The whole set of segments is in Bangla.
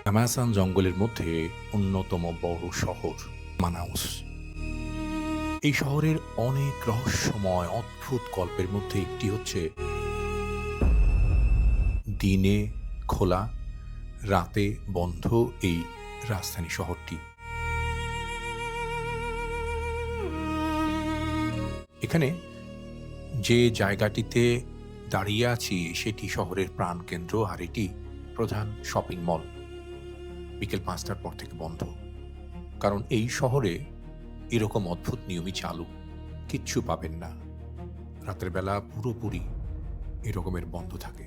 অ্যামাজন জঙ্গলের মধ্যে অন্যতম বড় শহর মানাউস। এই শহরের অনেক রহস্যময় অদ্ভুত গল্পের মধ্যে একটি হচ্ছে দিনে খোলা, রাতে বন্ধ এই রাজধানী শহরটি। এখানে যে জায়গাটিতে দাঁড়িয়ে আছি সেটি শহরের প্রাণকেন্দ্র, আর এটি প্রধান শপিং মল। বিকেল ৫টার পর থেকে বন্ধ, কারণ এই শহরে এরকম অদ্ভুত নিয়মই চালু। কিচ্ছু পাবেন না, রাতের বেলা পুরোপুরি এরকমের বন্ধ থাকে।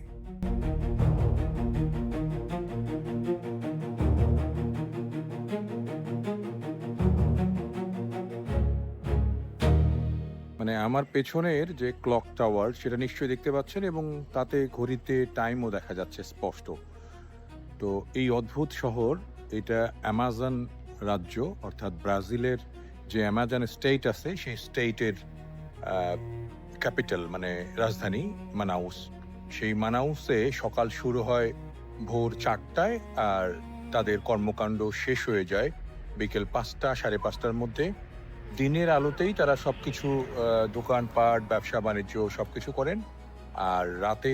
মানে আমার পেছনের যে ক্লক টাওয়ার সেটা নিশ্চয়ই দেখতে পাচ্ছেন, এবং তাতে ঘড়িতে টাইমও দেখা যাচ্ছে স্পষ্ট। তো এই অদ্ভুত শহর, এটা অ্যামাজন রাজ্য, অর্থাৎ ব্রাজিলের যে অ্যামাজন স্টেট আছে সেই স্টেটের ক্যাপিটাল, মানে রাজধানী মানাউস। সেই মানাউসে সকাল শুরু হয় ভোর 4টায়, আর তাদের কর্মকাণ্ড শেষ হয়ে যায় বিকেল 5টা, 5:30টার মধ্যে। দিনের আলোতেই তারা সবকিছু দোকানপাট, ব্যবসা বাণিজ্য সবকিছু করেন, আর রাতে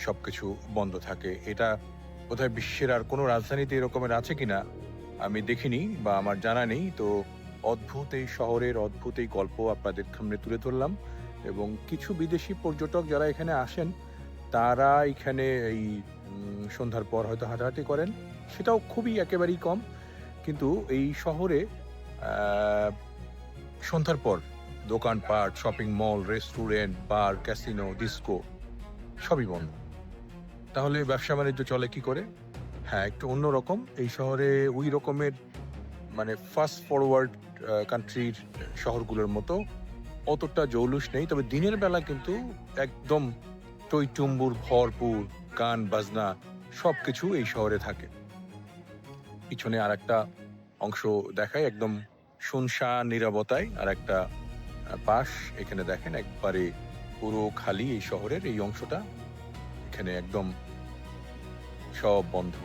সবকিছু বন্ধ থাকে। এটা বোধহয় বিশ্বের আর কোনো রাজধানীতে এরকমের আছে কিনা আমি দেখিনি বা আমার জানা নেই। তো অদ্ভুত এই শহরের অদ্ভুত এই গল্প আপনাদের সামনে তুলে ধরলাম, এবং কিছু বিদেশি পর্যটক যারা এখানে আসেন তারা এখানে এই সন্ধ্যার পর হয়তো হাঁটাহাঁটি করেন, সেটাও খুবই একেবারেই কম। কিন্তু এই শহরে সন্ধ্যার পর দোকানপাট, শপিং মল, রেস্টুরেন্ট, বার, ক্যাসিনো, ডিস্কো সবই বন্ধ। তাহলে ব্যবসা বাণিজ্য চলে কি করে? হ্যাঁ, একটু অন্যরকম। এই শহরে ওই রকমের, মানে ফাস্ট ফরওয়ার্ড কান্ট্রির শহরগুলোর মতো অতটা জৌলুস নেই। তবে দিনের বেলা কিন্তু একদম টইটুম্বুর ভরপুর, গান বাজনা সবকিছু এই শহরে থাকে। পিছনে আর একটা অংশ দেখায় একদম শুনশান নীরবতায়, আর একটা পাশ এখানে দেখেন একবারে পুরো খালি। এই শহরের এই অংশটা এখানে একদম সব বন্ধ।